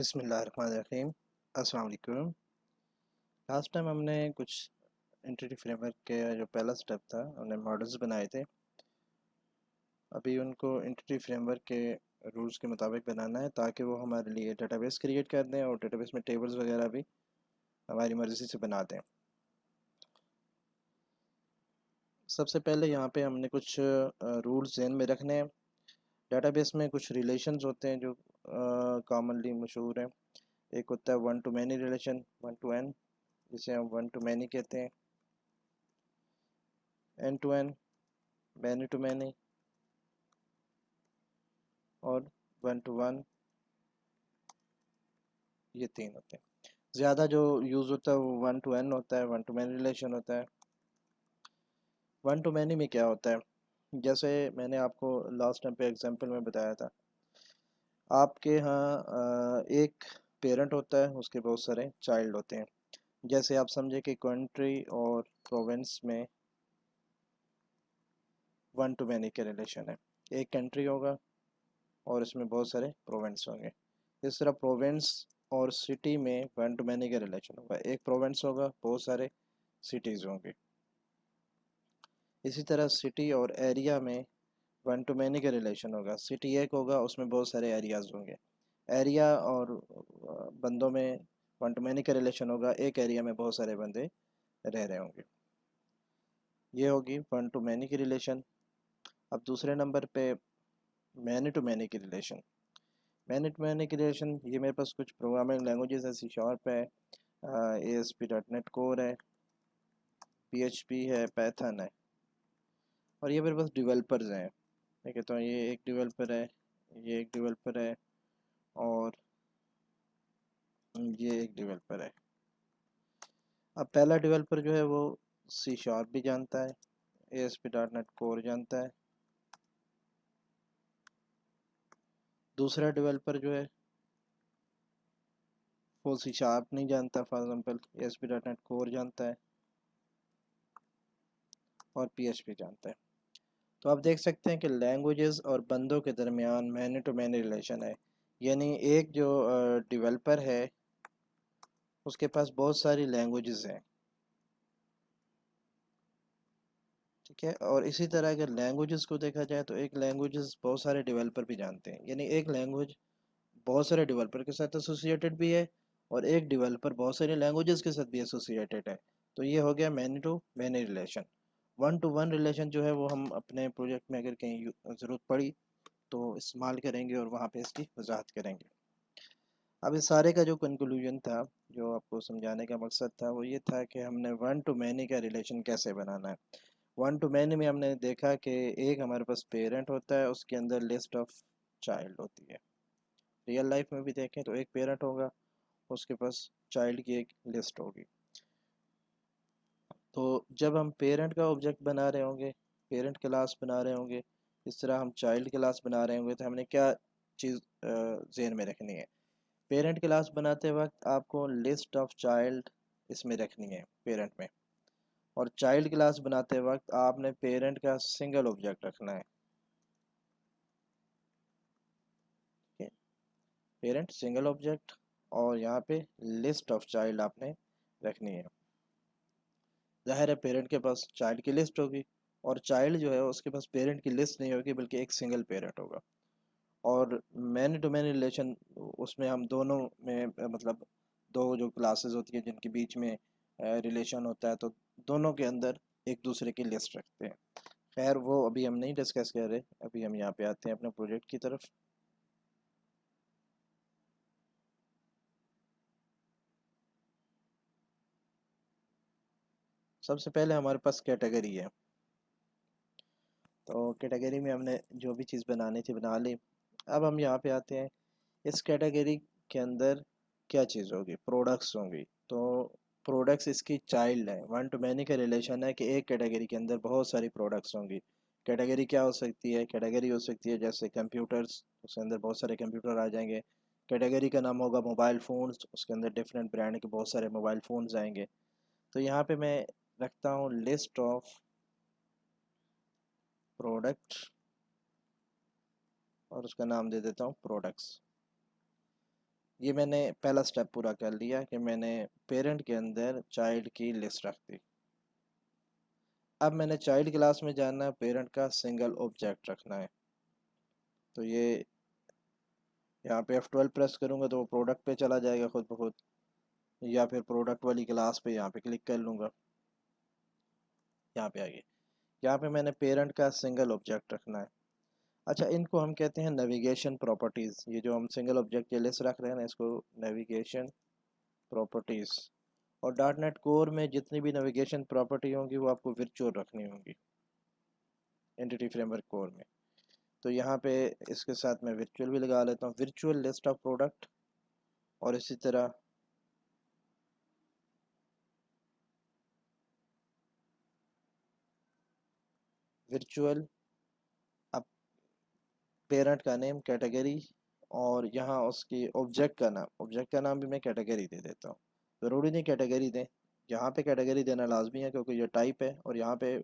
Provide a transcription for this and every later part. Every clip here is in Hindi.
बिस्मिल्लाहिर्रहमानिर्रहीम। अस्सलाम वालेकुम। लास्ट टाइम हमने कुछ एंटिटी फ्रेमवर्क के जो पहला स्टेप था हमने मॉडल्स बनाए थे। अभी उनको एंटिटी फ्रेमवर्क के रूल्स के मुताबिक बनाना है ताकि वो हमारे लिए डेटाबेस क्रिएट कर दें और डेटाबेस में टेबल्स वगैरह भी हमारी मर्ज़ी से बना दें। सबसे पहले यहाँ पे हमने कुछ रूल्स ज़हन में रखने हैं। डेटाबेस में कुछ रिलेशंस होते हैं जो कॉमनली मशहूर हैं। एक होता है one to many relation, one to N, जिसे हम वन टू मैनी कहते हैं, N to N, many to many और वन टू वन। ये तीन होते हैं। ज़्यादा जो यूज़ होता है वो वन टू एन होता है, वन टू मैनी रिलेशन होता है। वन टू मैनी में क्या होता है, जैसे मैंने आपको लास्ट टाइम पे एग्जांपल में बताया था, आपके यहाँ एक पेरेंट होता है, उसके बहुत सारे चाइल्ड होते हैं। जैसे आप समझे कि कंट्री और प्रोविंस में वन टू मैनी के रिलेशन है। एक कंट्री होगा और इसमें बहुत सारे प्रोविंस होंगे। इस तरह प्रोविंस और सिटी में वन टू मैनी का रिलेशन होगा। एक प्रोविंस होगा, बहुत सारे सिटीज़ होंगे। इसी तरह सिटी और एरिया में वन टू मैनी का रिलेशन होगा। सिटी एक होगा, उसमें बहुत सारे एरियाज़ होंगे। एरिया और बंदों में वन टू मैनी का रिलेशन होगा, एक एरिया में बहुत सारे बंदे रह रहे होंगे। ये होगी वन टू मैनी की रिलेशन। अब दूसरे नंबर पे मैनी टू मैनी की रिलेशन। मैनी टू मैनी की रिलेशन, ये मेरे पास कुछ प्रोग्रामिंग लैंग्वेजेस है, सी शार्प है, ASP.NET कोर है, PHP है, पैथन है, और ये मेरे पास डेवलपर्स हैं। मैं कहता हूँ ये एक डेवलपर है, ये एक डेवलपर है, और ये एक डेवलपर है। अब पहला डेवलपर जो है वो सी शार्प भी जानता है, ASP.NET कोर जानता है। दूसरा डेवलपर जो है वो सी शार्प नहीं जानता, फॉर एग्जाम्पल ASP.NEट कोर जानता है और PHP जानता है। तो आप देख सकते हैं कि लैंग्वेजेस और बंदों के दरमियान मैनी टू मैनी रिलेशन है। यानी एक जो डेवलपर है उसके पास बहुत सारी लैंग्वेजेस हैं, ठीक है। और इसी तरह अगर लैंग्वेजेस को देखा जाए तो एक लैंग्वेजेस बहुत सारे डेवलपर भी जानते हैं, यानी एक लैंग्वेज बहुत सारे डेवलपर के साथ एसोसिएटेड भी है और एक डेवलपर बहुत सारे लैंग्वेजेस के साथ भी एसोसिएटेड है। तो ये हो गया many to many relation. One to one relation जो है वो हम अपने प्रोजेक्ट में अगर कहीं ज़रूरत पड़ी तो इस्तेमाल करेंगे और वहाँ पे इसकी वजाहत करेंगे। अब इस सारे का जो कंक्लूजन था, जो आपको समझाने का मकसद था, वो ये था कि हमने वन टू मैनी का रिलेशन कैसे बनाना है। वन टू मैनी में हमने देखा कि एक हमारे पास पेरेंट होता है, उसके अंदर लिस्ट ऑफ चाइल्ड होती है। रियल लाइफ में भी देखें तो एक पेरेंट होगा, उसके पास चाइल्ड की एक लिस्ट होगी। तो जब हम पेरेंट का ऑब्जेक्ट बना रहे होंगे, पेरेंट क्लास बना रहे होंगे, इस तरह हम चाइल्ड क्लास बना रहे होंगे, तो हमने क्या चीज़ ज़हन में रखनी है। पेरेंट क्लास बनाते वक्त आपको लिस्ट ऑफ चाइल्ड इसमें रखनी है पेरेंट में, और चाइल्ड क्लास बनाते वक्त आपने पेरेंट का सिंगल ऑब्जेक्ट रखना है, ठीक है। पेरेंट सिंगल ऑब्जेक्ट, और यहाँ पे लिस्ट ऑफ चाइल्ड आपने रखनी है। जाहिर है पेरेंट के पास चाइल्ड की लिस्ट होगी, और चाइल्ड जो है उसके पास पेरेंट की लिस्ट नहीं होगी, बल्कि एक सिंगल पेरेंट होगा। और मैनी टू मैनी रिलेशन, उसमें हम दोनों में मतलब दो जो क्लासेस होती है जिनके बीच में रिलेशन होता है, तो दोनों के अंदर एक दूसरे की लिस्ट रखते हैं। खैर वो अभी हम नहीं डिस्कस कर रहे, अभी हम यहाँ पे आते हैं अपने प्रोजेक्ट की तरफ। सबसे पहले हमारे पास कैटेगरी है, तो कैटेगरी में हमने जो भी चीज़ बनानी थी बना ली। अब हम यहाँ पे आते हैं, इस कैटेगरी के अंदर क्या चीज़ होगी, प्रोडक्ट्स होंगी। तो प्रोडक्ट्स इसकी चाइल्ड है। वन टू मैनी का रिलेशन है कि एक कैटेगरी के अंदर बहुत सारी प्रोडक्ट्स होंगी। कैटेगरी क्या हो सकती है, कैटेगरी हो सकती है जैसे कंप्यूटर्स, उसके अंदर बहुत सारे कंप्यूटर आ जाएंगे। कैटेगरी का नाम होगा मोबाइल फ़ोन्स, उसके अंदर डिफरेंट ब्रांड के बहुत सारे मोबाइल फ़ोन्स आएंगे। तो यहाँ पे मैं रखता हूँ लिस्ट ऑफ प्रोडक्ट, और उसका नाम दे देता हूँ प्रोडक्ट्स। ये मैंने पहला स्टेप पूरा कर लिया कि मैंने पेरेंट के अंदर चाइल्ड की लिस्ट रख दी। अब मैंने चाइल्ड क्लास में जाना है, पेरेंट का सिंगल ऑब्जेक्ट रखना है। तो ये यहाँ पे F12 प्रेस करूँगा तो वो प्रोडक्ट पे चला जाएगा खुद ब खुद, या फिर प्रोडक्ट वाली क्लास पे यहाँ पे क्लिक कर लूँगा। यहाँ पे आ गई। यहाँ पे मैंने पेरेंट का सिंगल ऑब्जेक्ट रखना है। अच्छा, इनको हम कहते हैं नेविगेशन प्रॉपर्टीज़। ये जो हम सिंगल ऑब्जेक्ट के लिस्ट रख रहे हैं ना, इसको नेविगेशन प्रॉपर्टीज़। और डॉट नेट कोर में जितनी भी नेविगेशन प्रॉपर्टी होंगी वो आपको वर्चुअल रखनी होंगी एंटिटी फ्रेमवर्क कोर में। तो यहाँ पे इसके साथ मैं वर्चुअल भी लगा लेता हूँ, वर्चुअल लिस्ट ऑफ प्रोडक्ट। और इसी तरह वर्चुअल अब पेरेंट का नेम, कैटेगरी, और यहाँ उसकी ऑब्जेक्ट का नाम भी मैं कैटेगरी दे देता हूँ। ज़रूरी नहीं कैटेगरी दें, यहाँ पे कैटेगरी देना लाजमी है क्योंकि ये टाइप है, और यहाँ पे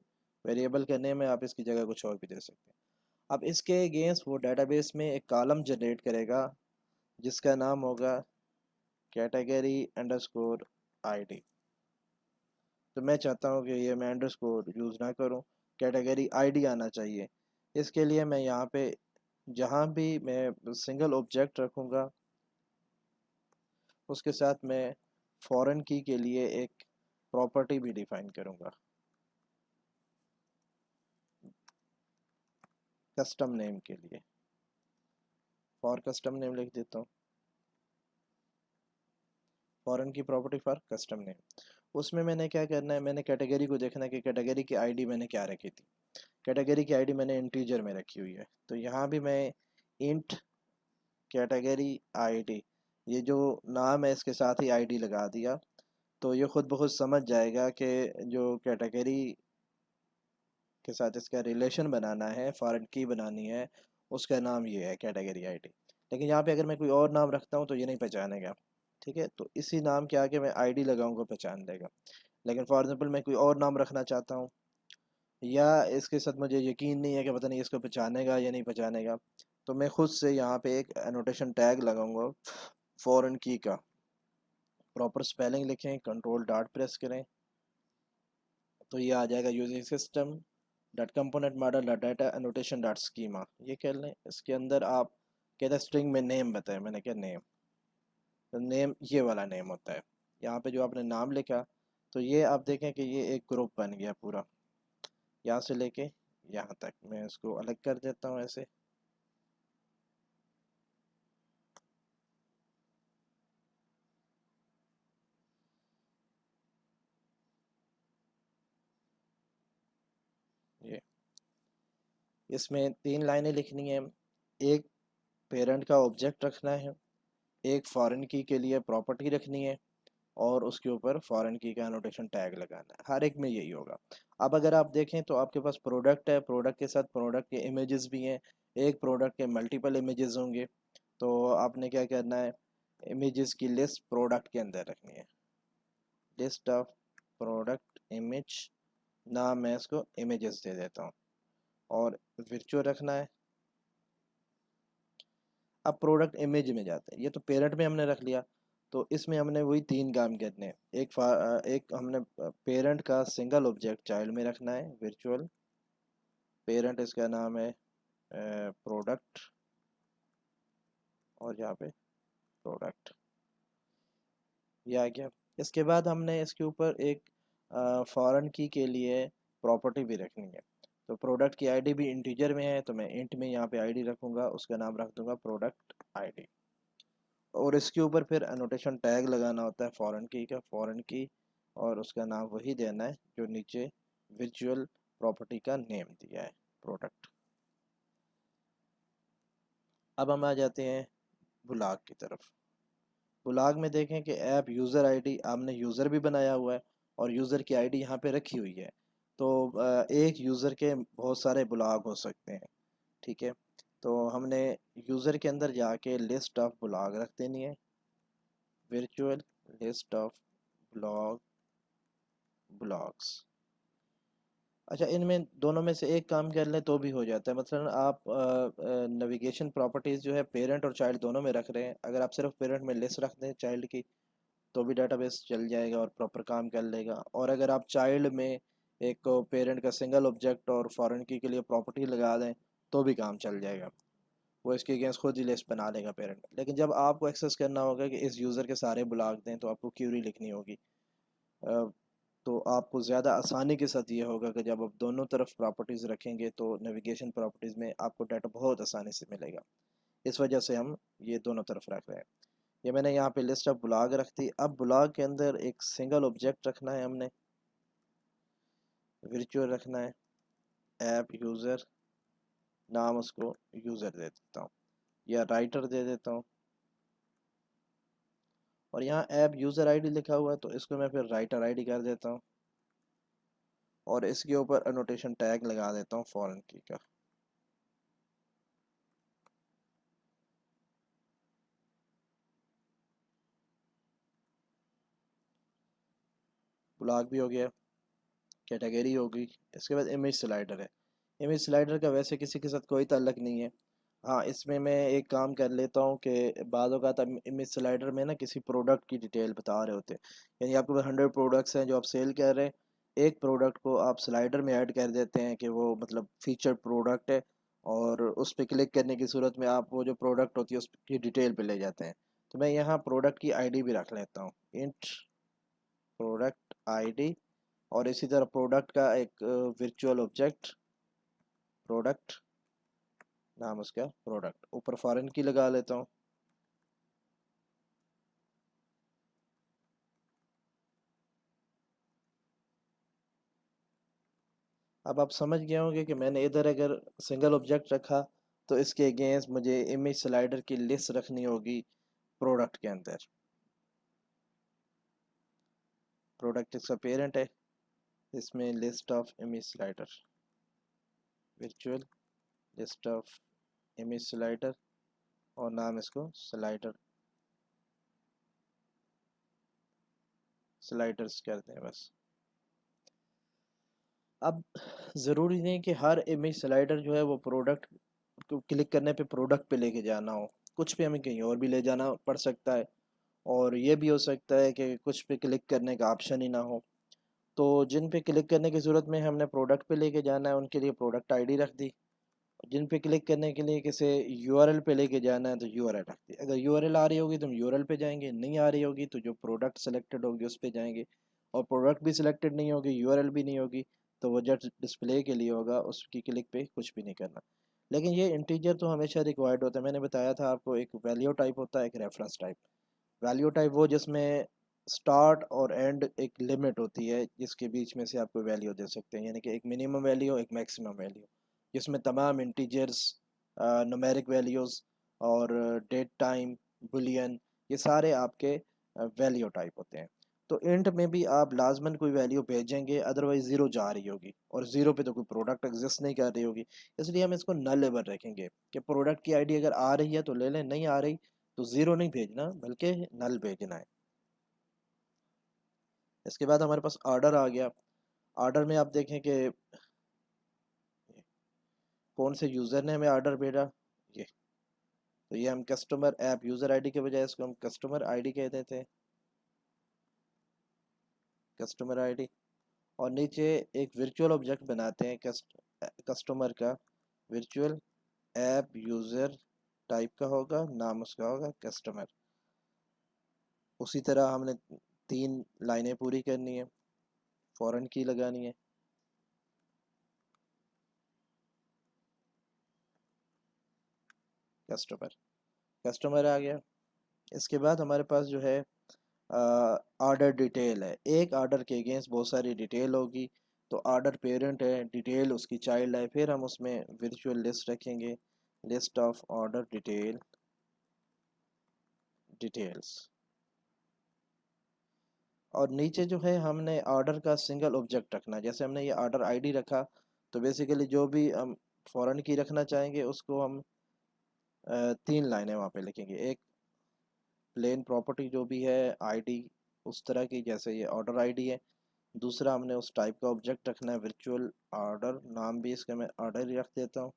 वेरिएबल का नेम है, आप इसकी जगह कुछ और भी दे सकते हैं। अब इसके अगेंस्ट वो डेटाबेस में एक कॉलम जनरेट करेगा जिसका नाम होगा कैटेगरी अंडरस्कोर आईडी। तो मैं चाहता हूँ कि ये मैं अंडरस्कोर यूज़ ना करूँ, कैटेगरी आईडी आना चाहिए। इसके लिए मैं यहाँ पे जहाँ भी मैं सिंगल ऑब्जेक्ट रखूँगा उसके साथ मैं फॉरेन की के लिए एक प्रॉपर्टी भी डिफाइन करूँगा, कस्टम नेम के लिए। फॉर कस्टम नेम लिख देता हूँ, फॉरेन की प्रॉपर्टी फॉर कस्टम नेम। उसमें मैंने क्या करना है, मैंने कैटेगरी को देखना है कि कैटेगरी की आईडी मैंने क्या रखी थी। कैटेगरी की आईडी मैंने इंटीजर में रखी हुई है, तो यहाँ भी मैं इंट कैटेगरी आईडी, ये जो नाम है इसके साथ ही आईडी लगा दिया। तो ये खुद ब खुद समझ जाएगा कि जो कैटेगरी के साथ इसका रिलेशन बनाना है, फॉरेन की बनानी है, उसका नाम ये है कैटेगरी आईडी। लेकिन यहाँ पे अगर मैं कोई और नाम रखता हूँ तो ये नहीं पहचानेगा। ठीक है, तो इसी नाम के आगे मैं आईडी लगाऊंगा, पहचान लेगा। लेकिन फॉर एग्जाम्पल मैं कोई और नाम रखना चाहता हूँ, या इसके साथ मुझे यकीन नहीं है कि पता नहीं इसको पहचानेगा या नहीं पहचानेगा, तो मैं खुद से यहाँ पे एक एनोटेशन टैग लगाऊंगा फॉरेन की का। प्रॉपर स्पेलिंग लिखें, कंट्रोल डॉट प्रेस करें, तो ये आ जाएगा using system dot component model dot data annotation dot schema. ये कर लें। इसके अंदर आप कहते हैं स्ट्रिंग में नेम बताएं, मैंने क्या नेम, तो नेम ये वाला नेम होता है। यहाँ पे जो आपने नाम लिखा, तो ये आप देखें कि ये एक ग्रुप बन गया पूरा, यहाँ से लेके यहाँ तक। मैं इसको अलग कर देता हूँ ऐसे। ये इसमें 3 लाइनें लिखनी है। एक पेरेंट का ऑब्जेक्ट रखना है, एक फॉरेन की के लिए प्रॉपर्टी रखनी है, और उसके ऊपर फॉरेन की का एनोटेशन टैग लगाना है। हर एक में यही होगा। अब अगर आप देखें तो आपके पास प्रोडक्ट है, प्रोडक्ट के साथ प्रोडक्ट के इमेजेस भी हैं। एक प्रोडक्ट के मल्टीपल इमेजेस होंगे, तो आपने क्या करना है, इमेजेस की लिस्ट प्रोडक्ट के अंदर रखनी है। लिस्ट ऑफ प्रोडक्ट इमेज, नाम मैं इसको इमेजेस दे देता हूँ, और वर्चुअल रखना है। अब प्रोडक्ट इमेज में जाते हैं, ये तो पेरेंट में हमने रख लिया। तो इसमें हमने वही 3 काम करने हैं। एक हमने पेरेंट का सिंगल ऑब्जेक्ट चाइल्ड में रखना है, वर्चुअल पेरेंट, इसका नाम है प्रोडक्ट, और यहाँ पे प्रोडक्ट, ये आ गया। इसके बाद हमने इसके ऊपर एक फॉरेन की के लिए प्रॉपर्टी भी रखनी है। तो प्रोडक्ट की आईडी भी इंटीजर में है, तो मैं इंट में यहाँ पे आईडी रखूँगा, उसका नाम रख दूंगा प्रोडक्ट आईडी। और इसके ऊपर फिर एनोटेशन टैग लगाना होता है फॉरेन की का, फॉरेन की, और उसका नाम वही देना है जो नीचे विजुअल प्रॉपर्टी का नेम दिया है, प्रोडक्ट। अब हम आ जाते हैं बुलाग की तरफ। बुलाग में देखें कि ऐप यूज़र आईडी आपने यूज़र भी बनाया हुआ है, और यूज़र की आईडी यहाँ पे रखी हुई है। तो एक यूज़र के बहुत सारे बुलाग हो सकते हैं। ठीक है, तो हमने यूज़र के अंदर जाके लिस्ट ऑफ बुलाग रख देनी है, वर्चुअल लिस्ट ऑफ ब्लॉग्स। अच्छा, इनमें दोनों में से एक काम कर लें तो भी हो जाता है। मतलब आप नेविगेशन प्रॉपर्टीज़ जो है पेरेंट और चाइल्ड दोनों में रख रहे हैं, अगर आप सिर्फ पेरेंट में लिस्ट रख दें चाइल्ड की तो भी डेटाबेस चल जाएगा और प्रॉपर काम कर लेगा। और अगर आप चाइल्ड में एक पेरेंट का सिंगल ऑब्जेक्ट और फॉरेन की के लिए प्रॉपर्टी लगा दें तो भी काम चल जाएगा, वो इसके अगेंस्ट खुद ही लिस्ट बना लेगा पेरेंट। लेकिन जब आपको एक्सेस करना होगा कि इस यूज़र के सारे ब्लॉक दें तो आपको क्यूरी लिखनी होगी। तो आपको ज़्यादा आसानी के साथ ये होगा कि जब आप दोनों तरफ प्रॉपर्टीज़ रखेंगे तो नेविगेशन प्रॉपर्टीज़ में आपको डाटा बहुत आसानी से मिलेगा। इस वजह से हम ये दोनों तरफ रख रहे हैं। ये मैंने यहाँ पे लिस्ट ऑफ ब्लॉग रख दी। अब ब्लॉग के अंदर एक सिंगल ऑब्जेक्ट रखना है हमने, वर्चुअल रखना है, ऐप यूज़र, नाम उसको यूज़र दे देता हूँ या राइटर दे देता हूँ। और यहाँ ऐप यूज़र आईडी लिखा हुआ है तो इसको मैं फिर राइटर आईडी कर देता हूँ और इसके ऊपर अनोटेशन टैग लगा देता हूँ फॉरेन की का। ब्लॉग भी हो गया, कैटेगरी होगी। इसके बाद इमेज स्लाइडर है। इमेज स्लाइडर का वैसे किसी के साथ कोई ताल्लुक नहीं है। हाँ, इसमें मैं एक काम कर लेता हूँ कि बाद औक़ात इमेज स्लाइडर में ना किसी प्रोडक्ट की डिटेल बता रहे होते हैं, यानी आपके पास 100 प्रोडक्ट्स हैं जो आप सेल कर रहे हैं, एक प्रोडक्ट को आप स्लाइडर में ऐड कर देते हैं कि वो मतलब फीचर्ड प्रोडक्ट है, और उस पर क्लिक करने की सूरत में आप वो जो प्रोडक्ट होती है उसकी डिटेल पे ले जाते हैं। तो मैं यहाँ प्रोडक्ट की आईडी भी रख लेता हूँ, इंट प्रोडक्ट आईडी। और इसी तरह प्रोडक्ट का एक वर्चुअल ऑब्जेक्ट, प्रोडक्ट, नाम उसका प्रोडक्ट, ऊपर फॉरेन की लगा लेता हूँ। अब आप समझ गए होंगे कि मैंने इधर अगर सिंगल ऑब्जेक्ट रखा तो इसके अगेंस्ट मुझे इमेज स्लाइडर की लिस्ट रखनी होगी प्रोडक्ट के अंदर। प्रोडक्ट इसका पेरेंट है, इसमें list of image slider, virtual list of image slider, और नाम इसको स्लाइडर, स्लाइडर्स करते हैं बस। अब ज़रूरी नहीं कि हर इमेज स्लाइडर जो है वो प्रोडक्ट को क्लिक करने पे प्रोडक्ट पे लेके जाना हो, कुछ पे हमें कहीं और भी ले जाना पड़ सकता है। और ये भी हो सकता है कि कुछ पे क्लिक करने का ऑप्शन ही ना हो, तो जिन पे क्लिक करने की ज़रूरत में हमने प्रोडक्ट पे लेके जाना है उनके लिए प्रोडक्ट आईडी रख दी। जिन पे क्लिक करने के लिए किसी यूआरएल पे लेके जाना है तो यूआरएल रख दी। अगर यूआरएल आ रही होगी तो हम यूआरएल पे जाएंगे, नहीं आ रही होगी तो जो प्रोडक्ट सेलेक्टेड होगी उस पे जाएंगे। और प्रोडक्ट भी सिलेक्टेड नहीं होगी, यूआरएल भी नहीं होगी, तो वो जस्ट डिस्प्ले के लिए होगा, उसकी क्लिक पे कुछ भी नहीं करना। लेकिन ये इंटीजर तो हमेशा रिक्वायर्ड होता है। मैंने बताया था आपको, एक वैल्यू टाइप होता है, एक रेफरेंस टाइप। वैल्यू टाइप वो जिसमें स्टार्ट और एंड एक लिमिट होती है जिसके बीच में से आपको वैल्यू दे सकते हैं, यानी कि एक मिनिमम वैल्यू एक मैक्सिमम वैल्यू, जिसमें तमाम इंटीजर्स, न्यूमेरिक वैल्यूज़ और डेट टाइम, बुलियन, ये सारे आपके वैल्यू टाइप होते हैं। तो इंट में भी आप लाजमन कोई वैल्यू भेजेंगे, अदरवाइज ज़ीरो जा रही होगी, और ज़ीरो पे तो कोई प्रोडक्ट एग्जिस्ट नहीं कर रही होगी। इसलिए हम इसको नल लेवल रखेंगे कि प्रोडक्ट की आईडी अगर आ रही है तो ले लें, नहीं आ रही तो ज़ीरो नहीं भेजना बल्कि नल भेजना है। इसके बाद हमारे पास ऑर्डर आ गया। ऑर्डर में आप देखें कि कौन से यूज़र ने हमें ऑर्डर भेजा, ये। तो ये हम कस्टमर ऐप यूज़र आईडी के बजाय इसको हम कस्टमर आईडी कह देते हैं, कस्टमर आईडी। और नीचे एक वर्चुअल ऑब्जेक्ट बनाते हैं कस्टमर का, वर्चुअल ऐप यूज़र टाइप का होगा, नाम उसका होगा कस्टमर। उसी तरह हमने 3 लाइनें पूरी करनी है, फॉरेन की लगानी है, कस्टमर, कस्टमर आ गया। इसके बाद हमारे पास जो है ऑर्डर डिटेल है। एक ऑर्डर के अगेंस्ट बहुत सारी डिटेल होगी, तो ऑर्डर पेरेंट है, डिटेल उसकी चाइल्ड है, फिर हम उसमें वर्चुअल लिस्ट रखेंगे, list of order detail, details. और नीचे जो है हमने ऑर्डर का सिंगल ऑब्जेक्ट रखना है। जैसे हमने ये ऑर्डर आईडी रखा, तो बेसिकली जो भी हम फॉरेन की रखना चाहेंगे उसको हम 3 लाइनें वहाँ पे लिखेंगे। एक प्लेन प्रॉपर्टी जो भी है आईडी उस तरह की, जैसे ये ऑर्डर आईडी है, दूसरा हमने उस टाइप का ऑब्जेक्ट रखना है, वर्चुअल ऑर्डर, नाम भी इसका मैं ऑर्डर ही रख देता हूँ।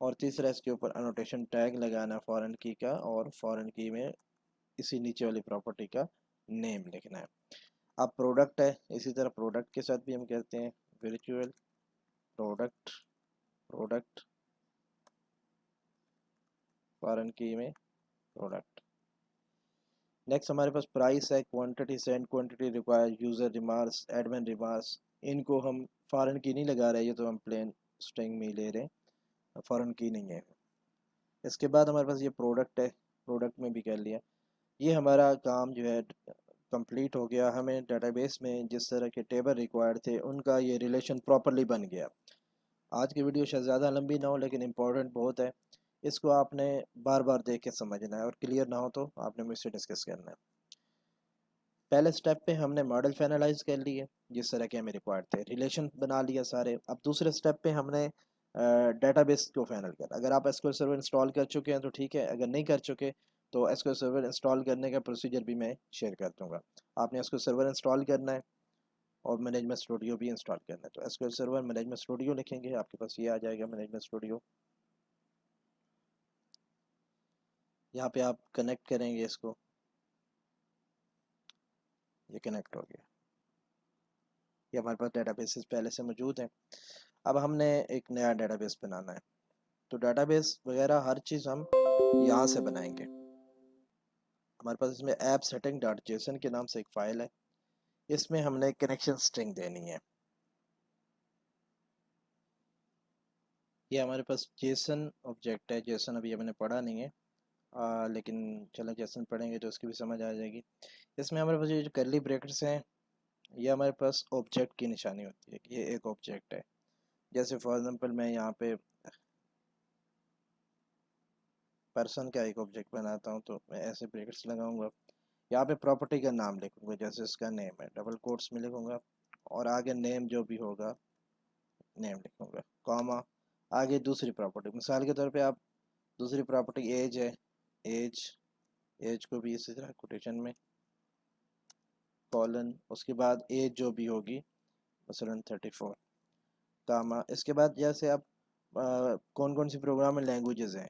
और तीसरा इसके ऊपर अनोटेशन टैग लगाना है फॉरेन की का, और फॉरेन की में इसी नीचे वाली प्रॉपर्टी का नेम लिखना है। अब प्रोडक्ट है, इसी तरह प्रोडक्ट के साथ भी हम कहते हैं वर्चुअल प्रोडक्ट, प्रोडक्ट फॉरेन की में प्रोडक्ट। नेक्स्ट हमारे पास प्राइस है, quantity, send quantity, require, user remarks, admin remarks. इनको हम फॉरेन की नहीं लगा रहे, ये तो हम प्लेन स्ट्रिंग में ले रहे हैं, फॉरेन की नहीं है। इसके बाद हमारे पास ये प्रोडक्ट है, प्रोडक्ट में भी कर लिया। ये हमारा काम जो है कंप्लीट हो गया। हमें डेटाबेस में जिस तरह के टेबल रिक्वायर्ड थे उनका ये रिलेशन प्रॉपरली बन गया। आज की वीडियो शायद ज़्यादा लंबी ना हो, लेकिन इम्पोर्टेंट बहुत है। इसको आपने बार बार देख के समझना है, और क्लियर ना हो तो आपने मुझसे डिस्कस करना है। पहले स्टेप पे हमने मॉडल फाइनलाइज कर लिए जिस तरह के हमें रिक्वायर्ड थे, रिलेशन बना लिया सारे। अब दूसरे स्टेप पे हमने डेटाबेस को फाइनल करना। अगर आप एसक्यूएल सर्वर इंस्टॉल कर चुके हैं तो ठीक है, अगर नहीं कर चुके तो एसक्यूएल सर्वर इंस्टॉल करने का प्रोसीजर भी मैं शेयर कर दूंगा। आपने एसक्यूएल सर्वर इंस्टॉल करना है और मैनेजमेंट स्टूडियो भी इंस्टॉल करना है। तो एसक्यूएल सर्वर मैनेजमेंट स्टूडियो लिखेंगे, आपके पास ये आ जाएगा मैनेजमेंट स्टूडियो। यहाँ पे आप कनेक्ट करेंगे इसको, ये कनेक्ट हो गया। ये हमारे पास डेटाबेसेस पहले से मौजूद हैं। अब हमने एक नया डेटाबेस बनाना है, तो डेटाबेस वगैरह हर चीज़ हम यहाँ से बनाएंगे। हमारे पास इसमें ऐप सेटिंग डॉट जेसन के नाम से एक फ़ाइल है, इसमें हमने कनेक्शन स्ट्रिंग देनी है। ये हमारे पास जेसन ऑब्जेक्ट है, जेसन अभी हमने पढ़ा नहीं है, लेकिन चलो जेसन पढ़ेंगे तो उसकी भी समझ आ जाएगी। इसमें हमारे पास ये जो कर्ली ब्रैकेट्स हैं, ये हमारे पास ऑब्जेक्ट की निशानी होती है, ये एक ऑब्जेक्ट है। जैसे फॉर एग्जांपल मैं यहाँ पे पर्सन का एक ऑब्जेक्ट बनाता हूँ, तो मैं ऐसे ब्रैकेट्स लगाऊंगा। यहाँ पे प्रॉपर्टी का नाम लिखूंगा, जैसे इसका नेम है, डबल कोट्स में लिखूंगा, और आगे नेम जो भी होगा नेम लिखूंगा, कॉमा, आगे दूसरी प्रॉपर्टी। मिसाल के तौर पे आप दूसरी प्रॉपर्टी एज है, एज, एज को भी इसी तरह कोटेशन में कॉलन, उसके बाद एज जो भी होगी मसलन 34, कामा। इसके बाद जैसे आप कौन कौन सी प्रोग्रामिंग लैंग्वेजेस हैं,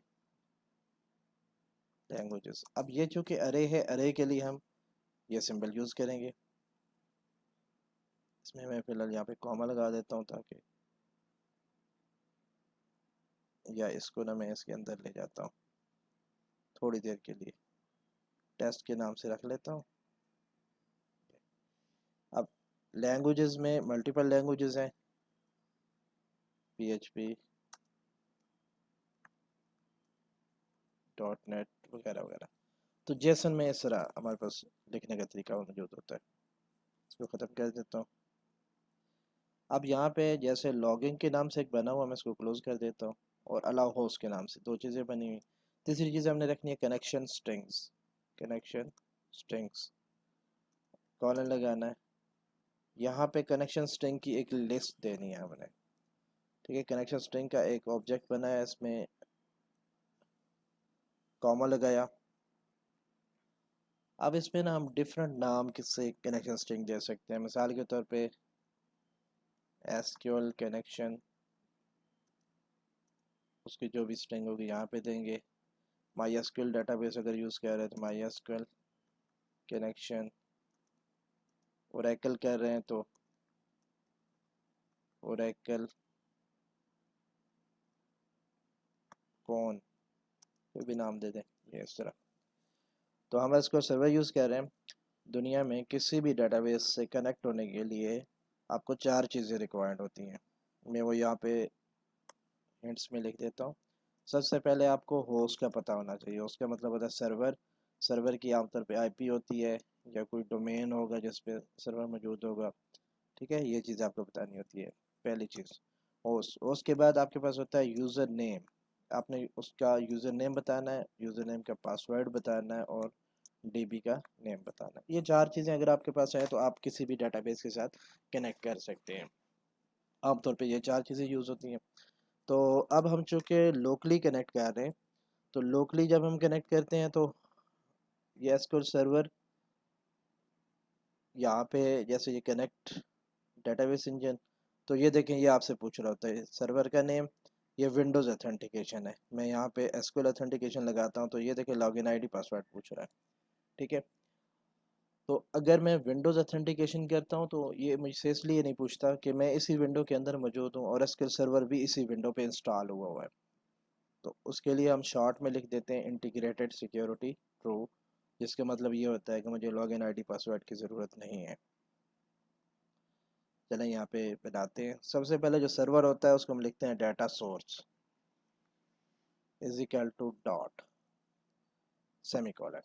लैंग्वेजेस। अब ये चूँकि अरे है, अरे के लिए हम ये सिंबल यूज़ करेंगे। इसमें मैं फ़िलहाल यहाँ पे कॉमा लगा देता हूँ, ताकि, या इसको ना मैं इसके अंदर ले जाता हूँ थोड़ी देर के लिए, टेस्ट के नाम से रख लेता हूँ। अब लैंग्वेजेस में मल्टीपल लैंग्वेजेस हैं, PHP, .NET वगैरह वगैरह। तो जेसन में इस तरह हमारे पास लिखने का तरीका मौजूद होता है। इसको ख़त्म कर देता हूँ। अब यहाँ पे जैसे लॉगिंग के नाम से एक बना हुआ, मैं इसको क्लोज कर देता हूँ, और अलाउ होस्ट के नाम से दो चीज़ें बनी हुई। तीसरी चीज़ हमने रखनी है connection strings, connection strings, colon लगाना है। यहाँ पे कनेक्शन स्ट्रिंग की एक लिस्ट देनी है हमने, ठीक है। कनेक्शन स्ट्रिंग का एक ऑब्जेक्ट बनाया, इसमें कॉमा लगाया। अब इसमें ना हम डिफरेंट नाम किससे कनेक्शन स्ट्रिंग दे सकते हैं। मिसाल के तौर पे एसक्यूएल कनेक्शन, उसकी जो भी स्ट्रिंग होगी यहाँ पे देंगे। माई एसक्यूएल डेटाबेस अगर यूज़ कर रहे हैं तो माई एसक्यूएल कनेक्शन, ओरेकल कर रहे हैं तो ओरेकल कौन, कोई भी नाम दे दें, ये इस तरह। तो हम इसको सर्वर यूज़ कर रहे हैं। दुनिया में किसी भी डेटाबेस से कनेक्ट होने के लिए आपको चार चीज़ें रिक्वायर्ड होती हैं, मैं वो यहाँ पे हिंट्स में लिख देता हूँ। सबसे पहले आपको होस्ट का पता होना चाहिए, उसका मतलब होता है सर्वर। सर्वर की आमतौर पे आईपी होती है, या कोई डोमेन होगा जिस पे सर्वर मौजूद होगा, ठीक है। ये चीज़ आपको बतानी होती है, पहली चीज़ होस्ट। उसके बाद आपके पास होता है यूज़र नेम, आपने उसका यूज़र नेम बताना है, यूज़र नेम का पासवर्ड बताना है, और डीबी का नेम बताना है। ये चार चीज़ें अगर आपके पास है तो आप किसी भी डेटाबेस के साथ कनेक्ट कर सकते हैं। आमतौर पे ये चार चीज़ें यूज़ होती हैं। तो अब हम चूँकि लोकली कनेक्ट कर रहे हैं, तो लोकली जब हम कनेक्ट करते हैं तो ये एसक्यूएल सर्वर यहाँ पे जैसे ये कनेक्ट डेटाबेस इंजन। तो ये देखें, ये आपसे पूछ रहा होता है सर्वर का नेम, ये विंडोज़ ऑथेंटिकेशन है। मैं यहाँ पे एसक्यूएल ऑथेंटिकेशन लगाता हूँ तो ये देखें लॉगिन आईडी पासवर्ड पूछ रहा है। ठीक है, तो अगर मैं विंडोज़ ऑथेंटिकेशन करता हूँ तो ये मुझसे इसलिए नहीं पूछता कि मैं इसी विंडो के अंदर मौजूद हूँ और एसक्यूएल सर्वर भी इसी विंडो पे इंस्टॉल हुआ है। तो उसके लिए हम शॉर्ट में लिख देते हैं इंटीग्रेटेड सिक्योरिटी ट्रू, जिसका मतलब ये होता है कि मुझे लॉगिन आईडी पासवर्ड की ज़रूरत नहीं है। चलें यहाँ पे बनाते हैं। सबसे पहले जो सर्वर होता है उसको हम लिखते हैं data source is equal to dot semicolon.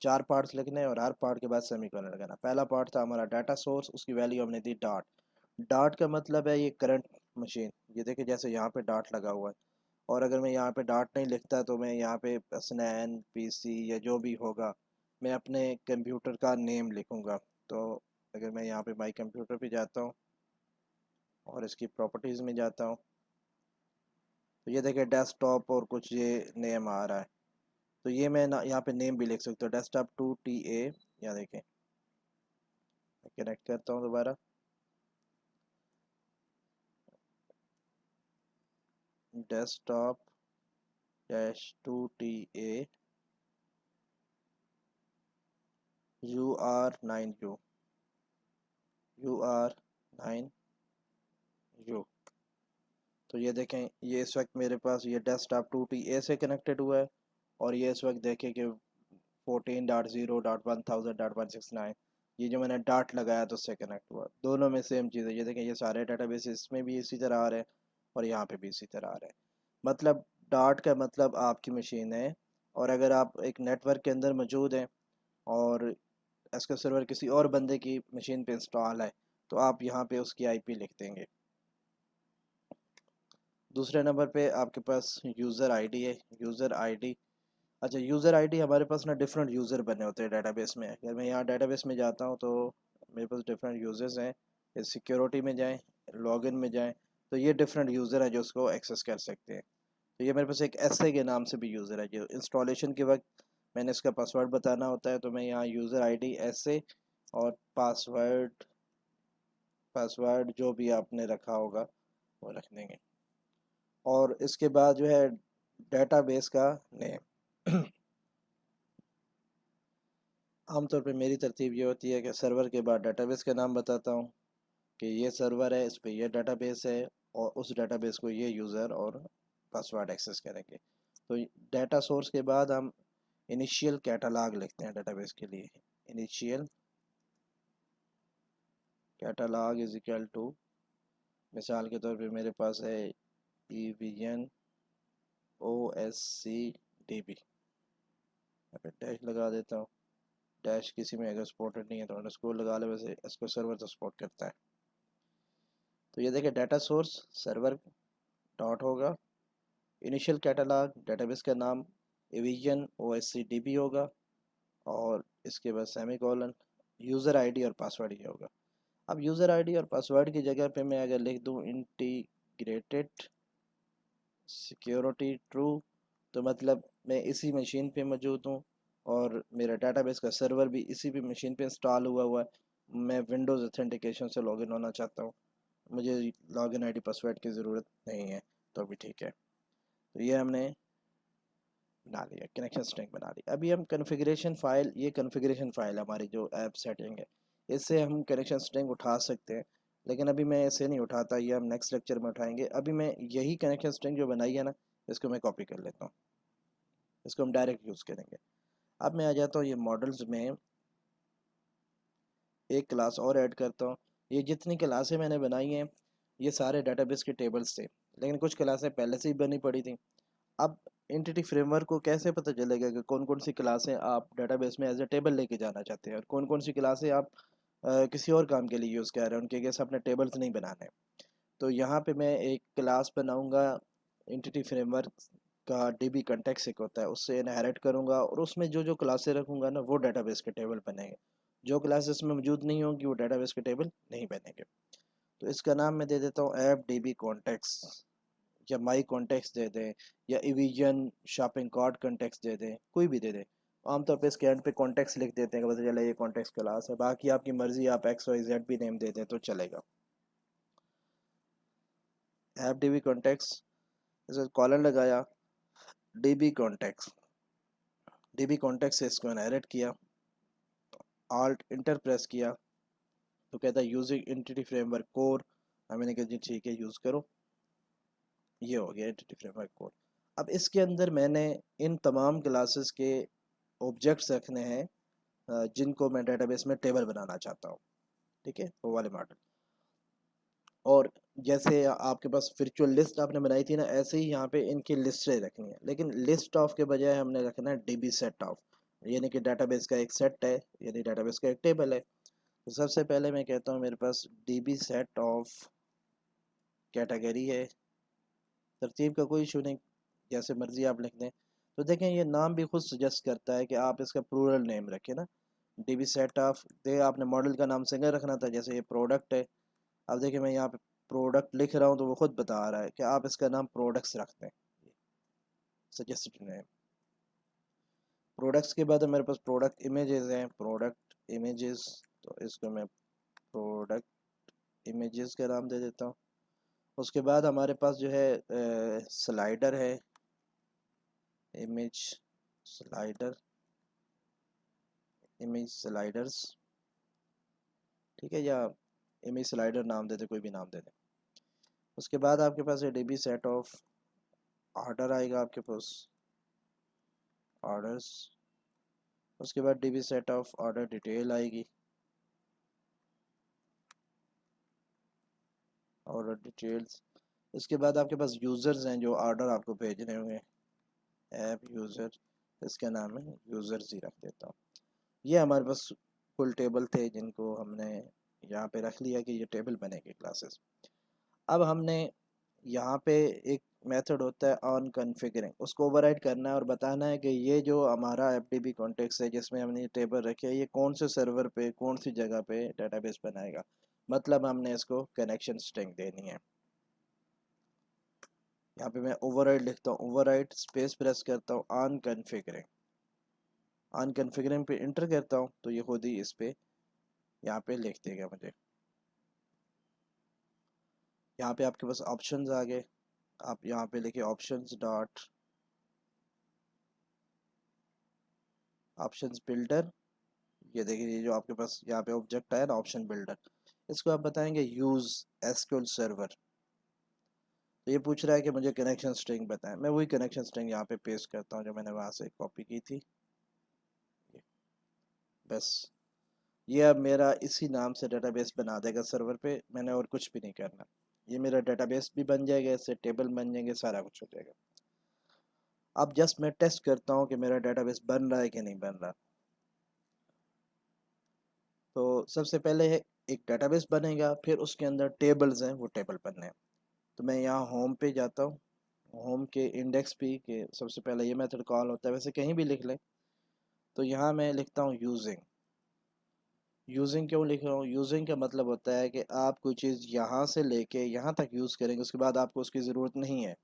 4 parts लिखने हैं और हर पार्ट के बाद सेमीकोलन लगाना। पहला पार्ट था हमारा डाटा सोर्स, उसकी वैल्यू हमने दी डॉट। डॉट का मतलब है ये करंट मशीन, ये देखिए जैसे यहाँ पे डॉट लगा हुआ है। और अगर मैं यहाँ पे डॉट नहीं लिखता तो मैं यहाँ पे स्नैन पीसी या जो भी होगा मैं अपने कंप्यूटर का नेम लिखूँगा। तो अगर मैं यहाँ पे माई कंप्यूटर पे जाता हूँ और इसकी प्रॉपर्टीज़ में जाता हूँ तो ये देखिए डेस्कटॉप और कुछ ये नेम आ रहा है। तो ये मैं ना यहाँ पे नेम भी लिख सकता हूँ, डेस्कटॉप 2TA। यहाँ देखें कनेक्ट करता हूँ दोबारा, डेस्कटॉप -2TA UR9U UR9U। तो ये देखें ये इस वक्त मेरे पास ये डेस्कटॉप 2TA से कनेक्टेड हुआ है और ये इस वक्त देखें कि 14.0.1000.169 ये जो मैंने डॉट लगाया तो उससे कनेक्ट हुआ। दोनों में सेम चीज़ है। ये देखें ये सारे डाटाबेस इसमें भी इसी तरह आ रहे हैं और यहाँ पे भी इसी तरह आ रहे हैं। मतलब डॉट का मतलब आपकी मशीन है, और अगर आप एक नेटवर्क के अंदर मौजूद हैं और एसक्यूएल सर्वर किसी और बंदे की मशीन पे इंस्टॉल है तो आप यहाँ पे उसकी आईपी लिख देंगे। दूसरे नंबर पे आपके पास यूज़र आईडी है, यूज़र आईडी। अच्छा, यूज़र आईडी हमारे पास ना डिफरेंट यूज़र बने होते हैं डेटाबेस में। अगर मैं यहाँ डेटाबेस में जाता हूँ तो मेरे पास डिफरेंट यूज़र्स हैं। इस सिक्योरिटी में जाएं, लॉगिन में जाएं तो ये डिफरेंट यूज़र है जो उसको एक्सेस कर सकते हैं। तो ये मेरे पास एक एसए के नाम से भी यूज़र है जो इंस्टॉलेशन के वक्त मैंने इसका पासवर्ड बताना होता है। तो मैं यहाँ यूज़र आईडी एसए और पासवर्ड पासवर्ड जो भी आपने रखा होगा वो रख देंगे। और इसके बाद जो है डेटाबेस का नेम आमतौर पे मेरी तरतीब ये होती है कि सर्वर के बाद डेटाबेस का नाम बताता हूँ कि ये सर्वर है, इस पे ये डेटाबेस है और उस डेटाबेस को ये यूज़र और पासवर्ड एक्सेस करेंगे। तो डाटा सोर्स के बाद हम इनिशियल कैटलॉग लिखते हैं डेटाबेस के लिए। Initial catalog is equal to, मिसाल के तौर पे मेरे पास है EVN OSCDB, यहाँ पे डैश लगा देता हूँ। डैश किसी में अगर सपोर्टेड नहीं है तो अंडरस्कोर लगा ले, वैसे इसको सर्वर तो सपोर्ट करता है। तो ये देखिए डाटा सोर्स सर्वर डॉट होगा, इनिशियल कैटलॉग डेटाबेस का नाम एविजन OSCDB होगा और इसके बाद सेमीकोलन, यूज़र आईडी और पासवर्ड ये होगा। अब यूज़र आईडी और पासवर्ड की जगह पे मैं अगर लिख दूँ इंटीग्रेटेड सिक्योरिटी ट्रू, तो मतलब मैं इसी मशीन पे मौजूद हूँ और मेरा डेटाबेस का सर्वर भी इसी पे मशीन पे इंस्टॉल हुआ है। मैं विंडोज़ ऑथेंटिकेशन से लॉगिन होना चाहता हूँ, मुझे लॉगिन आईडी पासवर्ड की ज़रूरत नहीं है, तो भी ठीक है। तो ये हमने बना लिया, कनेक्शन स्ट्रिंग बना ली। अभी हम कॉन्फ़िगरेशन फ़ाइल, ये कॉन्फ़िगरेशन फ़ाइल हमारी जो ऐप सेटिंग है, इससे हम कनेक्शन स्ट्रिंग उठा सकते हैं, लेकिन अभी मैं ऐसे नहीं उठाता, ये हम नेक्स्ट लेक्चर में उठाएंगे। अभी मैं यही कनेक्शन स्ट्रिंग जो बनाई है ना, इसको मैं कॉपी कर लेता हूँ, इसको हम डायरेक्ट यूज़ करेंगे। अब मैं आ जाता हूँ ये मॉडल्स में, एक क्लास और ऐड करता हूँ। ये जितनी क्लासें मैंने बनाई हैं ये सारे डेटाबेस के टेबल्स थे, लेकिन कुछ क्लासें पहले से ही बनी पड़ी थी। अब एंटिटी फ्रेमवर्क को कैसे पता चलेगा कि कौन कौन सी क्लासें आप डेटाबेस में एज ए टेबल लेके जाना चाहते हैं और कौन कौन सी क्लासें आप किसी और काम के लिए यूज़ कर रहे हैं, उनके जैसे अपने टेबल्स नहीं बनाने। तो यहाँ पे मैं एक क्लास बनाऊंगा एंटिटी फ्रेमवर्क का, डीबी कंटेक्स एक होता है, उससे इनहेरिट करूंगा और उसमें जो जो क्लासें रखूंगा ना वो डेटाबेस के टेबल बनेंगे। जो क्लासेस में मौजूद नहीं होंगी वो डेटाबेस के टेबल नहीं बनेंगे। तो इसका नाम मैं दे देता हूँ ऐप डीबी कॉन्टेक्स, या माई कॉन्टेक्स दे दें, या इविजन शॉपिंग कार्ट कॉन्टेक्स दे दें, कोई भी दे दें। आमतौर पे इसके एंड पे कॉन्टेक्स्ट लिख देते हैं कि पता चला ये कॉन्टेक्स्ट क्लास है, बाकी आपकी मर्जी, आप एक्स वाई जेड भी नेम दे दें तो चलेगा। ऐप डी बी कॉन्टेक्स्ट, इसे कॉलन लगाया, D B context, D B context से इसको इनहेरिट किया, आल्ट इंटर प्रेस किया तो कहता है यूजिंग एंटिटी फ्रेमवर्क कोर। मैंने कहा जी ठीक है यूज़ करो, ये हो गया एंटिटी फ्रेमवर्क कोर। अब इसके अंदर मैंने इन तमाम क्लासेस के ऑब्जेक्ट्स रखने हैं जिनको मैं डेटाबेस में टेबल बनाना चाहता हूँ, ठीक है, वो वाले मॉडल। और जैसे आपके पास वर्चुअल लिस्ट आपने बनाई थी ना, ऐसे ही यहाँ पे इनकी लिस्टें रखनी है, लेकिन लिस्ट ऑफ के बजाय हमने रखना है डीबी सेट ऑफ, यानी कि डेटाबेस का एक सेट है, यानी डेटाबेस का एक टेबल है। तो सबसे पहले मैं कहता हूँ मेरे पास डीबी सेट ऑफ कैटेगरी है, तरतीब का कोई इशू नहीं, जैसे मर्जी आप लिख दें। तो देखें ये नाम भी खुद सजेस्ट करता है कि आप इसका प्लूरल नेम रखें ना, डीबी सेट ऑफ दे, आपने मॉडल का नाम सिंगल रखना था, जैसे ये प्रोडक्ट है। अब देखिए मैं यहाँ पे प्रोडक्ट लिख रहा हूँ तो वो खुद बता रहा है कि आप इसका नाम प्रोडक्ट्स रखते हैं, सजेस्टेड नेम प्रोडक्ट्स। के बाद मेरे पास प्रोडक्ट इमेजेस हैं, प्रोडक्ट इमेजेस, तो इसको मैं प्रोडक्ट इमेजेस का नाम दे देता हूँ। उसके बाद हमारे पास जो है स्लाइडर है, इमेज स्लाइडर, इमेज स्लाइडर्स, ठीक है, या इमेज स्लाइडर नाम दे दे, कोई भी नाम दे दे। उसके बाद आपके पास ये डीबी सेट ऑफ ऑर्डर आएगा आपके पास, ऑर्डर्स। उसके बाद dB set of order detail आएगी, ऑर्डर डिटेल्स। इसके बाद आपके पास यूज़र्स हैं जो ऑर्डर आपको भेजने होंगे, ऐप यूज़र, इसका नाम है यूज़र्स ही रख देता हूँ। ये हमारे पास फुल टेबल थे जिनको हमने यहाँ पे रख लिया कि ये टेबल बनेगी क्लासेस। अब हमने यहाँ पे एक मेथड होता है ऑन कॉन्फ़िगरिंग, उसको ओवरराइड करना है और बताना है कि ये जो हमारा एफटीपी कॉन्टेक्स्ट है जिसमें हमने ये टेबल रखे है, ये कौन से सर्वर पे कौन सी जगह पे डेटाबेस बनाएगा। मतलब हमने इसको कनेक्शन स्ट्रिंग देनी है। यहाँ पे मैं ओवरराइड लिखता हूँ, ओवरराइड स्पेस प्रेस करता हूँ, ऑन कॉन्फ़िगरिंग, ऑन कॉन्फ़िगरिंग पे इंटर करता हूँ तो ये खुद ही इस पे यहाँ पे लिख देगा मुझे। यहाँ पे आपके पास ऑप्शंस आ गए, आप यहाँ पे लिखिए ऑप्शंस डॉट ऑप्शंस बिल्डर। ये देखिए ये जो आपके पास यहाँ पे ऑब्जेक्ट आया ना ऑप्शन बिल्डर, इसको आप बताएंगे यूज एसक्यूएल सर्वर। तो ये पूछ रहा है कि मुझे कनेक्शन स्ट्रिंग बताएं, मैं वही कनेक्शन स्ट्रिंग यहाँ पे पेस्ट करता हूँ जो मैंने वहाँ से कॉपी की थी। बस ये अब मेरा इसी नाम से डेटाबेस बना देगा सर्वर पे, मैंने और कुछ भी नहीं करना। ये मेरा डेटाबेस भी बन जाएगा, इससे टेबल बन जाएंगे, सारा कुछ हो जाएगा। अब जस्ट मैं टेस्ट करता हूँ कि मेरा डेटाबेस बन रहा है कि नहीं बन रहा। तो सबसे पहले है एक डेटाबेस बनेगा, फिर उसके अंदर टेबल्स हैं, वो टेबल बनने हैं। तो मैं यहाँ होम पे जाता हूँ, होम के इंडेक्स पे के सबसे पहले ये मेथड कॉल होता है, वैसे कहीं भी लिख लें। तो यहाँ मैं लिखता हूँ यूजिंग। यूजिंग क्यों लिख रहा हूँ, यूजिंग का मतलब होता है कि आप कोई चीज़ यहाँ से लेके यहाँ तक यूज़ करेंगे, उसके बाद आपको उसकी ज़रूरत नहीं है,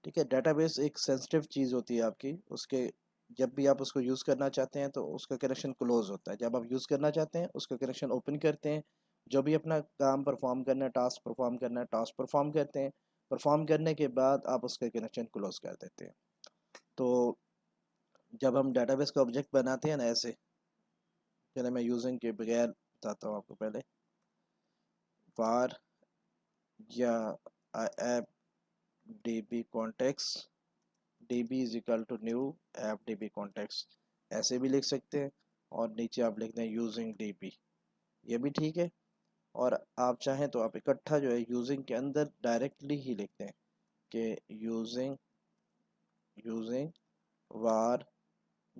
ठीक है। डेटाबेस एक सेंसिटिव चीज़ होती है आपकी, उसके जब भी आप उसको यूज़ करना चाहते हैं तो उसका कनेक्शन क्लोज होता है, जब आप यूज़ करना चाहते हैं उसका कनेक्शन ओपन करते हैं। जो भी अपना काम परफॉर्म करना है, टास्क परफॉर्म करना है, टास्क परफॉर्म करते हैं, परफॉर्म करने के बाद आप उसका कनेक्शन क्लोज कर देते हैं। तो जब हम डेटाबेस का ऑब्जेक्ट बनाते हैं ना ऐसे, चले मैं यूजिंग के बगैर बताता हूँ आपको पहले, var या app db context, db is equal to new app db context, ऐसे भी लिख सकते हैं। और नीचे आप लिख दें यूजिंग db, ये भी ठीक है। और आप चाहें तो आप इकट्ठा जो है यूजिंग के अंदर डायरेक्टली ही लिख दें कि using using var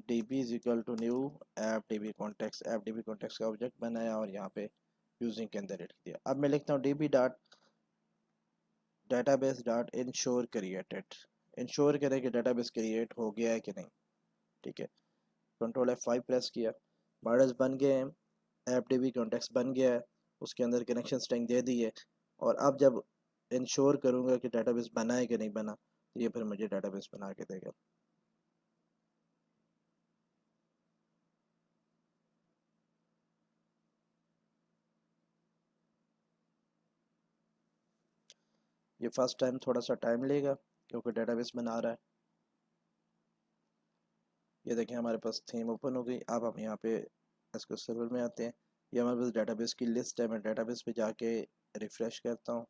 db is equal to new app db context, app db context का ऑब्जेक्ट बनाया और यहाँ पे यूजिंग के अंदर लिख दिया। अब मैं लिखता हूँ db dot database dot ensure created, ensure करें कि डेटाबेस क्रिएट हो गया है कि नहीं, ठीक है। कंट्रोल F5 प्रेस किया, मॉडल्स बन गए हैं, ऐप डीबी कॉन्टेक्स्ट बन गया है, उसके अंदर कनेक्शन स्ट्रिंग दे दी है। और अब जब इंश्योर करूँगा कि डेटाबेस बना है कि नहीं बना, तो ये फिर मुझे डेटाबेस बना के देगा। ये फर्स्ट टाइम थोड़ा सा टाइम लेगा क्योंकि डेटाबेस बना रहा है। ये देखें हमारे पास थीम ओपन हो गई। अब हम यहाँ पे एसक्यूएल सर्वर में आते हैं। ये हमारे पास डेटाबेस की लिस्ट है। मैं डेटाबेस पे जाके रिफ़्रेश करता हूँ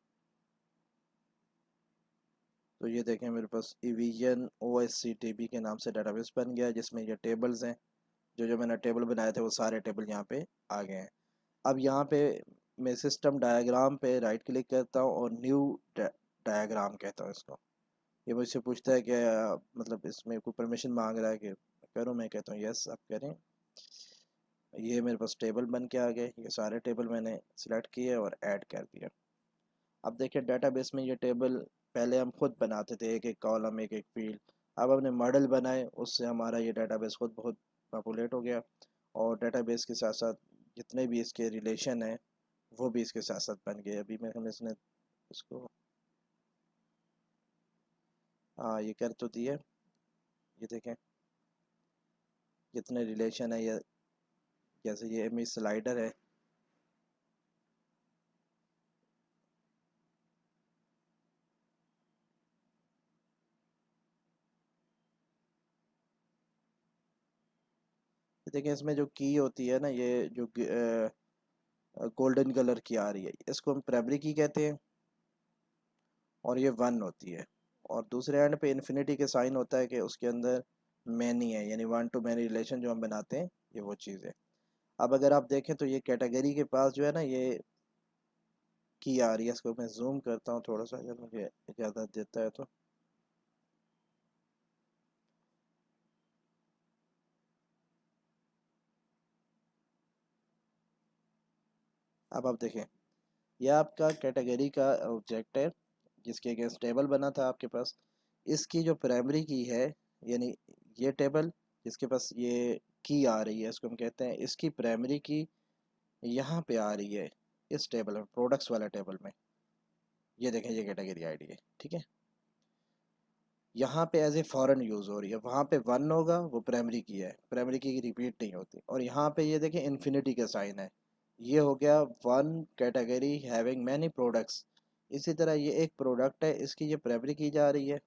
तो ये देखें मेरे पास इविजन OSCDB के नाम से डेटाबेस बन गया है, जिसमें ये टेबल्स हैं। जो जो मैंने टेबल बनाए थे वो सारे टेबल यहाँ पे आ गए हैं। अब यहाँ पे मैं सिस्टम डायग्राम पे राइट क्लिक करता हूँ और न्यू डायग्राम कहता हूँ इसको। ये मुझसे पूछता है कि मतलब इसमें कोई परमिशन मांग रहा है कि करूँ। मैं कहता हूँ यस आप करें। ये मेरे पास टेबल बन के आ गए। ये सारे टेबल मैंने सिलेक्ट किए और ऐड कर दिया। अब देखिए डेटाबेस में ये टेबल पहले हम खुद बनाते थे, एक एक कॉलम एक एक फील्ड। अब हमने मॉडल बनाए, उससे हमारा ये डेटाबेस खुद बहुत पॉपुलेट हो गया। और डेटाबेस के साथ साथ जितने भी इसके रिलेशन है वो भी इसके साथ साथ बन गए। अभी मैं हमने इसने इसको हाँ ये कर तो दिए। ये देखें कितने रिलेशन है। ये जैसे ये इमेज स्लाइडर है। ये देखें इसमें जो की होती है ना, ये जो गोल्डन कलर की आ रही है, इसको हम प्राइमरी की कहते हैं और ये 1 होती है। और दूसरे एंड पे इन्फिनिटी के साइन होता है कि उसके अंदर मैनी है, यानी 1 टू मैनी रिलेशन जो हम बनाते हैं ये वो चीज़ है। अब अगर आप देखें तो ये कैटेगरी के पास जो है ना ये की आ रही है। इसको मैं जूम करता हूँ थोड़ा सा, अगर मुझे इजाज़त देता है तो। अब आप देखें ये आपका कैटेगरी का ऑब्जेक्ट है जिसके अगेंस्ट टेबल बना था आपके पास। इसकी जो प्राइमरी की है, यानी ये टेबल जिसके पास ये की आ रही है, इसको हम कहते हैं इसकी प्राइमरी की यहाँ पे आ रही है इस टेबल में, प्रोडक्ट्स वाला टेबल में। ये देखें ये कैटेगरी आईडी है, ठीक है। यहाँ पे एज ए फॉरेन यूज़ हो रही है। वहाँ पे 1 होगा, वो प्राइमरी की है, प्राइमरी की रिपीट नहीं होती। और यहाँ पे ये देखें इन्फिनिटी का साइन है। ये हो गया 1 कैटेगरी हैविंग मैनी प्रोडक्ट्स। इसी तरह ये एक प्रोडक्ट है, इसकी ये प्राइमरी की जा रही है।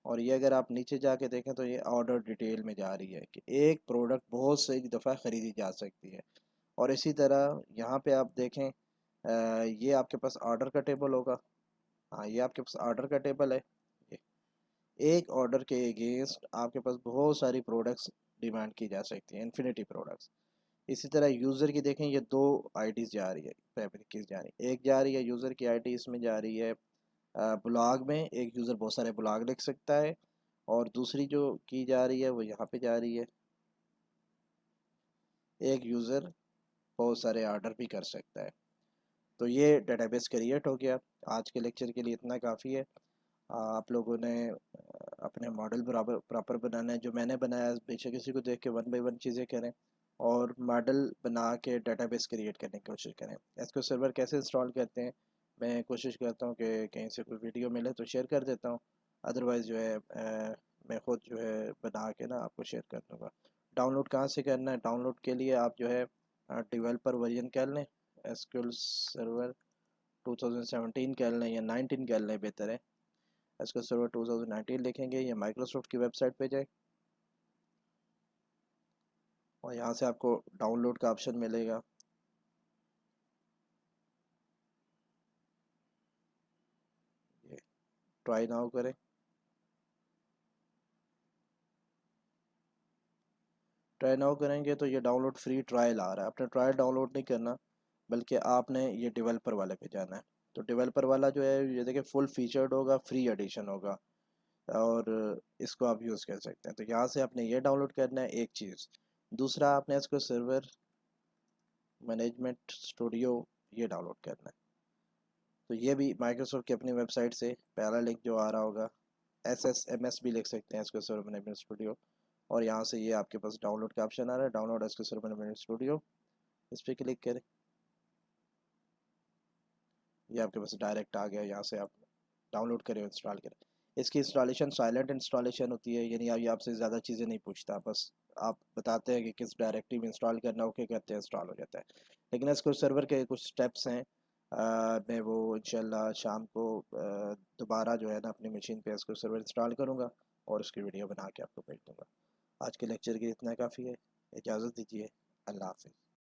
और ये अगर आप नीचे जाके देखें तो ये ऑर्डर डिटेल में जा रही है कि एक प्रोडक्ट बहुत से दफ़ा ख़रीदी जा सकती है। और इसी तरह यहाँ पे आप देखें ये आपके पास ऑर्डर का टेबल होगा। हाँ ये आपके पास ऑर्डर का टेबल है। ये एक ऑर्डर के अगेंस्ट आपके पास बहुत सारी प्रोडक्ट्स डिमांड की जा सकती हैं, इन्फिनिटी प्रोडक्ट्स। इसी तरह यूज़र की देखें, ये 2 आईडीज़ जा रही है, फैब्रिक की जा रही है। एक जा रही है यूज़र की आईडी, इसमें जा रही है ब्लॉग में, एक यूज़र बहुत सारे ब्लॉग लिख सकता है। और दूसरी जो की जा रही है वो यहाँ पे जा रही है, एक यूज़र बहुत सारे ऑर्डर भी कर सकता है। तो ये डेटाबेस क्रिएट हो गया। आज के लेक्चर के लिए इतना काफ़ी है। आप लोगों ने अपने मॉडल बराबर प्रॉपर बनाना है। जो मैंने बनाया बेशक किसी को देख के 1 बाय 1 चीज़ें करें और मॉडल बना के डेटाबेस क्रिएट करने की कोशिश करें। एसक्यूएल सर्वर कैसे इंस्टॉल करते हैं, मैं कोशिश करता हूँ कि कहीं से कोई वीडियो मिले तो शेयर कर देता हूँ। अदरवाइज़ जो है मैं ख़ुद जो है बना के ना आपको शेयर कर दूँगा। डाउनलोड कहाँ से करना है, डाउनलोड के लिए आप जो है डेवलपर वर्जन कर लें। एसक्यूएल सर्वर 2017 कर लें या 19 कर लें, बेहतर है। एसक्यूएल सर्वर 2019 लिखेंगे या माइक्रोसॉफ्ट की वेबसाइट पे जाए और यहाँ से आपको डाउनलोड का ऑप्शन मिलेगा। ये ट्राई नाउ करें। ट्राई नाउ करेंगे तो ये डाउनलोड फ्री ट्रायल आ रहा है। आपने ट्रायल डाउनलोड नहीं करना, बल्कि आपने ये डेवलपर वाले पे जाना है। तो डेवलपर वाला जो है ये देखिए फुल फीचर्ड होगा, फ्री एडिशन होगा और इसको आप यूज़ कर सकते हैं। तो यहाँ से आपने ये डाउनलोड करना है एक चीज़। दूसरा आपने इसको सर्वर मैनेजमेंट स्टूडियो ये डाउनलोड करना है। तो ये भी माइक्रोसॉफ्ट की अपनी वेबसाइट से पहला लिंक जो आ रहा होगा, SSMS भी लिख सकते हैं इसको, सर्वर मैनेजमेंट स्टूडियो। और यहाँ से ये आपके पास डाउनलोड का ऑप्शन आ रहा है, डाउनलोड इसको सर्वर मैनेजमेंट स्टूडियो, इस पर क्लिक करें। ये आपके पास डायरेक्ट आ गया। यहाँ से आप डाउनलोड करें, इंस्टॉल करें। इसकी इंस्टॉलेशन साइलेंट इंस्टॉलेशन होती है, यानी ये आपसे ज़्यादा चीज़ें नहीं पूछता, बस आप बताते हैं कि किस डायरेक्टरी में इंस्टॉल करना, ओके कहते हैं, इंस्टॉल हो जाता है। लेकिन इसको सर्वर के कुछ स्टेप्स हैं मैं वो इंशाल्लाह शाम को दोबारा जो है ना अपनी मशीन पे इसको सर्वर इंस्टॉल करूँगा और उसकी वीडियो बना के आपको भेज दूँगा। आज के लेक्चर के इतना काफ़ी है, इजाज़त दीजिए। अल्लाह हाफ़िज़।